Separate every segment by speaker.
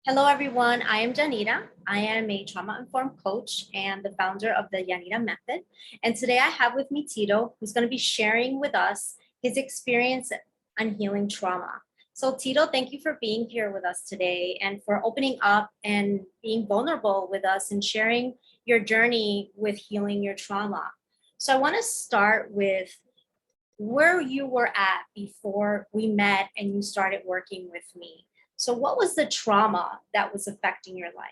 Speaker 1: Hello, everyone. I am Janita. I am a trauma-informed coach and the founder of the Janita Method. And today I have with me Tito, who's going to be sharing with us his experience on healing trauma. So Tito, thank you for being here with us today and for opening up and being vulnerable with us and sharing your journey with healing your trauma. So I want to start with where you were at before we met and you started working with me. So what was the trauma that was affecting your life?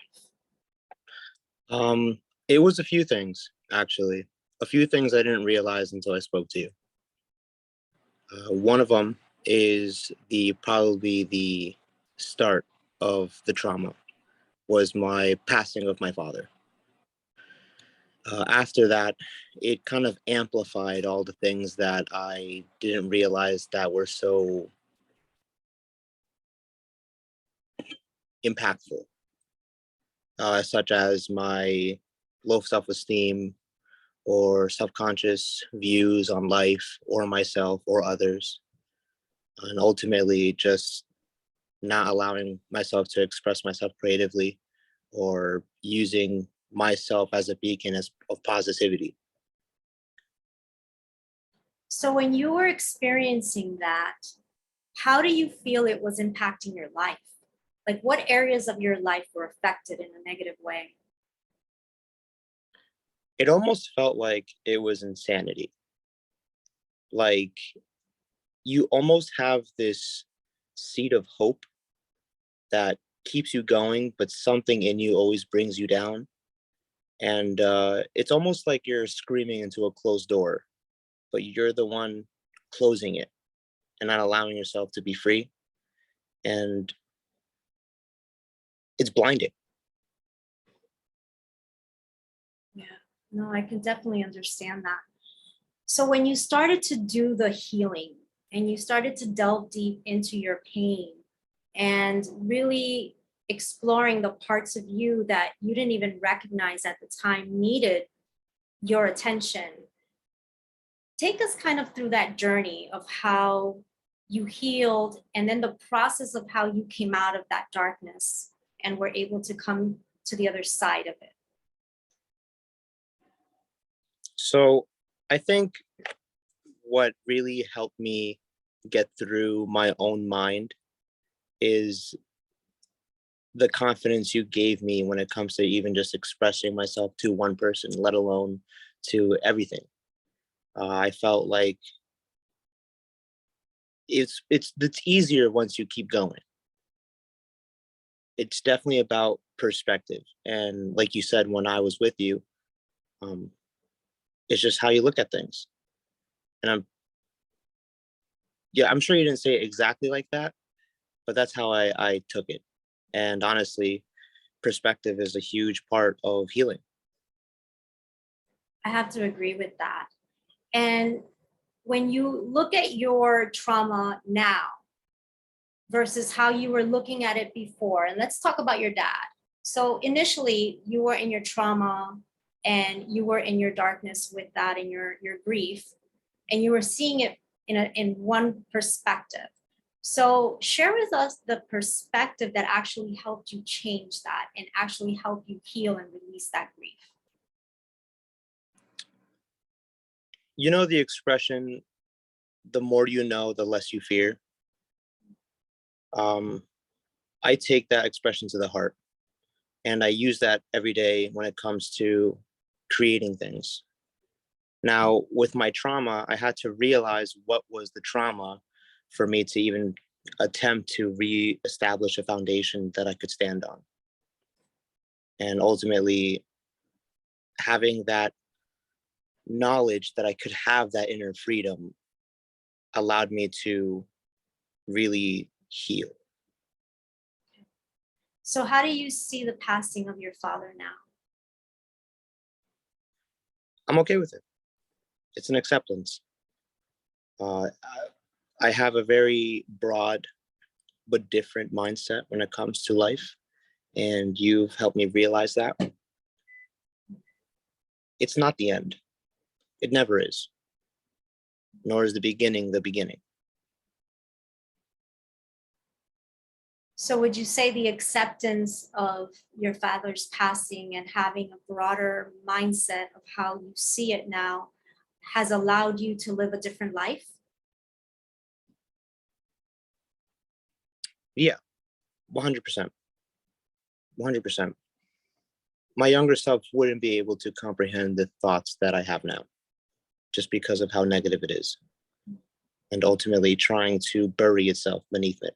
Speaker 2: It was a few things, actually. A few things I didn't realize until I spoke to you. One of them is probably the start of the trauma was my passing of my father. After that, it kind of amplified all the things that I didn't realize that were so impactful, such as my low self-esteem or subconscious views on life or myself or others, and ultimately just not allowing myself to express myself creatively or using myself as a beacon of positivity.
Speaker 1: So when you were experiencing that, how do you feel it was impacting your life? Like what areas of your life were affected in a negative way?
Speaker 2: It almost felt like it was insanity. Like you almost have this seed of hope that keeps you going, but something in you always brings you down. And it's almost like you're screaming into a closed door, but you're the one closing it and not allowing yourself to be free. And it's blinding.
Speaker 1: Yeah, no, I can definitely understand that. So when you started to do the healing and you started to delve deep into your pain and really exploring the parts of you that you didn't even recognize at the time needed your attention, take us kind of through that journey of how you healed and then the process of how you came out of that darkness and were able to come to the other side of it.
Speaker 2: So I think what really helped me get through my own mind is the confidence you gave me when it comes to even just expressing myself to one person, let alone to everything. I felt like it's easier once you keep going. It's definitely about perspective, and like you said, when I was with you, um, it's just how you look at things. And I'm sure you didn't say it exactly like that, but that's how I took it. And honestly, perspective is a huge part of healing.
Speaker 1: I have to agree with that. And when you look at your trauma now versus how you were looking at it before, and let's talk about your dad. So initially you were in your trauma and you were in your darkness with that and your grief, and you were seeing it in one perspective. So share with us the perspective that actually helped you change that and actually help you heal and release that grief.
Speaker 2: You know the expression, the more you know, the less you fear. Um, I take that expression to the heart, and I use that every day when it comes to creating things. Now, with my trauma, I had to realize what was the trauma for me to even attempt to re-establish a foundation that I could stand on. And ultimately, having that knowledge that I could have that inner freedom allowed me to really heal.
Speaker 1: So how do you see the passing of your father now?
Speaker 2: I'm okay with it. It's an acceptance. I have a very broad but different mindset when it comes to life, and you've helped me realize that. It's not the end. It never is. Nor is the beginning the beginning.
Speaker 1: So would you say the acceptance of your father's passing and having a broader mindset of how you see it now has allowed you to live a different life?
Speaker 2: Yeah, 100%. 100%. My younger self wouldn't be able to comprehend the thoughts that I have now just because of how negative it is, and ultimately trying to bury itself beneath it.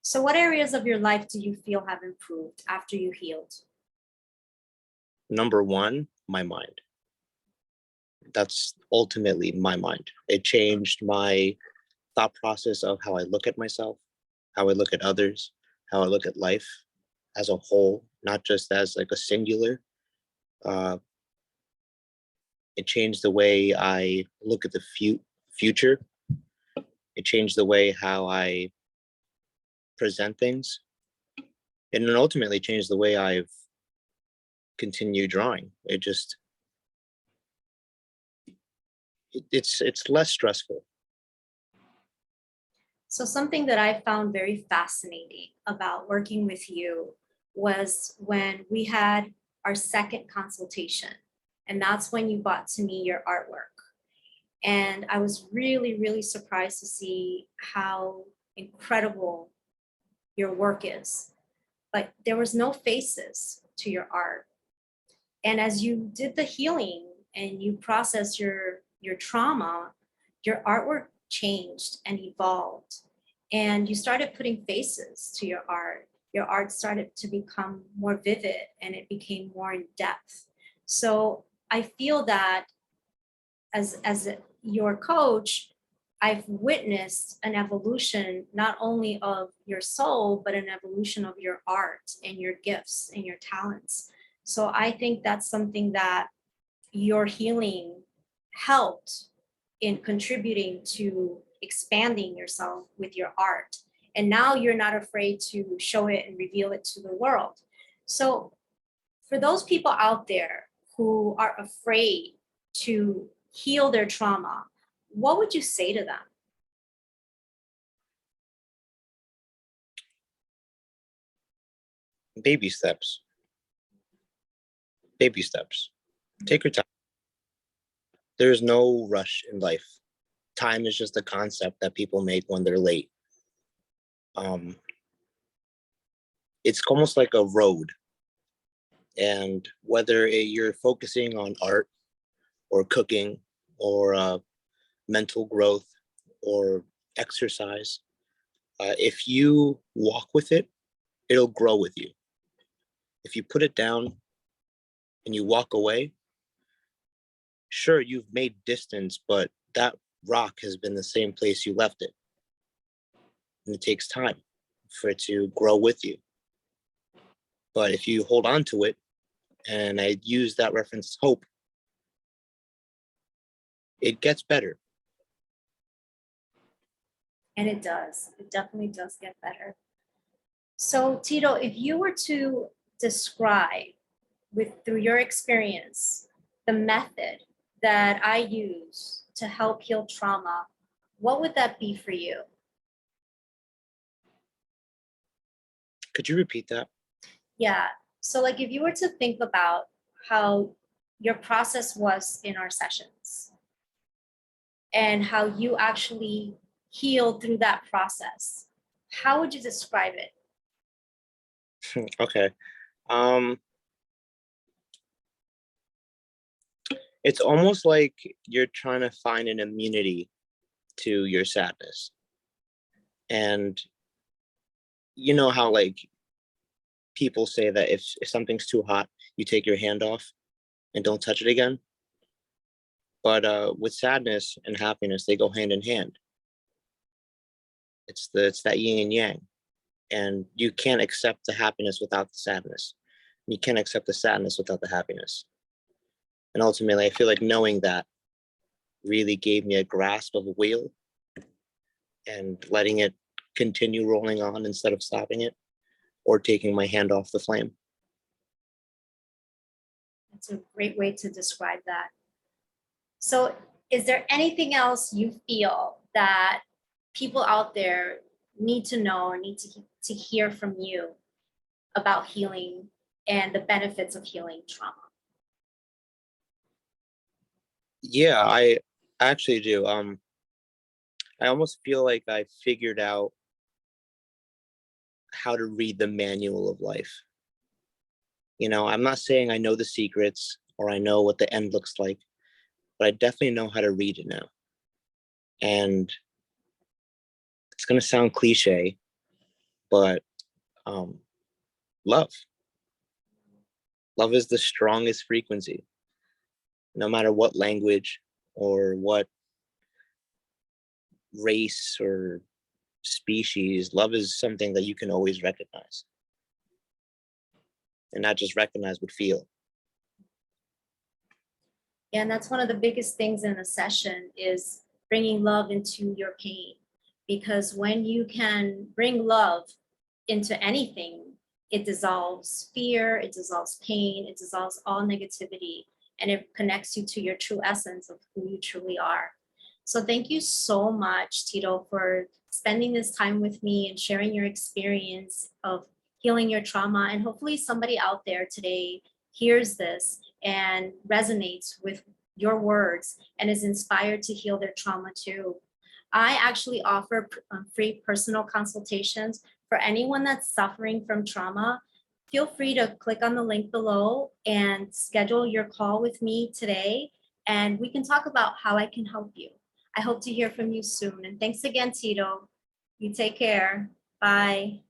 Speaker 1: So what areas of your life do you feel have improved after you healed?
Speaker 2: Number one, my mind. That's ultimately my mind. It changed my thought process of how I look at myself, how I look at others, how I look at life as a whole, not just as like a singular. Uh, it changed the way I look at the future. It changed the way how I present things, and it ultimately changed the way I've continued drawing. It's less stressful.
Speaker 1: So something that I found very fascinating about working with you was when we had our second consultation. And that's when you brought to me your artwork. And I was really, really surprised to see how incredible your work is. But there was no faces to your art. And as you did the healing and you processed your trauma, your artwork changed and evolved. And you started putting faces to your art. Your art started to become more vivid and it became more in depth. So I feel that as your coach, I've witnessed an evolution not only of your soul, but an evolution of your art and your gifts and your talents. So I think that's something that your healing helped in contributing to expanding yourself with your art. And now you're not afraid to show it and reveal it to the world. So for those people out there who are afraid to heal their trauma, what would you say to them?
Speaker 2: Baby steps. Baby steps. Take your time. There's no rush in life. Time is just a concept that people make when they're late. Um, it's almost like a road. And whether you're focusing on art or cooking or mental growth or exercise, if you walk with it, it'll grow with you. If you put it down and you walk away, sure, you've made distance, but that rock has been the same place you left it. And it takes time for it to grow with you. But if you hold on to it, and I use that reference hope, it gets better.
Speaker 1: And it does. It definitely does get better. So, Tito, if you were to describe through your experience the method that I use to help heal trauma, what would that be for you?
Speaker 2: Could you repeat that?
Speaker 1: Yeah. So, like, if you were to think about how your process was in our sessions and how you actually healed through that process, how would you describe it?
Speaker 2: Okay. Um, it's almost like you're trying to find an immunity to your sadness. And you know how like people say that if something's too hot, you take your hand off and don't touch it again. But with sadness and happiness, they go hand in hand. It's that yin and yang, and you can't accept the happiness without the sadness. You can't accept the sadness without the happiness. And ultimately, I feel like knowing that really gave me a grasp of a wheel and letting it continue rolling on instead of stopping it or taking my hand off the flame.
Speaker 1: That's a great way to describe that. So, is there anything else you feel that people out there need to know or need to hear from you about healing and the benefits of healing trauma?
Speaker 2: Yeah, I actually do. I almost feel like I figured out how to read the manual of life. You know, I'm not saying I know the secrets or I know what the end looks like, but I definitely know how to read it now. And it's going to sound cliche, but um, love. Love is the strongest frequency, no matter what language or what race or species. Love is something that you can always recognize, and not just recognize, but feel.
Speaker 1: And that's one of the biggest things in a session is bringing love into your pain. Because when you can bring love into anything, it dissolves fear, it dissolves pain, it dissolves all negativity, and it connects you to your true essence of who you truly are. So thank you so much, Tito, for spending this time with me and sharing your experience of healing your trauma. And hopefully somebody out there today hears this and resonates with your words and is inspired to heal their trauma too. I actually offer free personal consultations for anyone that's suffering from trauma. Feel free to click on the link below and schedule your call with me today, and we can talk about how I can help you. I hope to hear from you soon. And thanks again, Tito. You take care. Bye.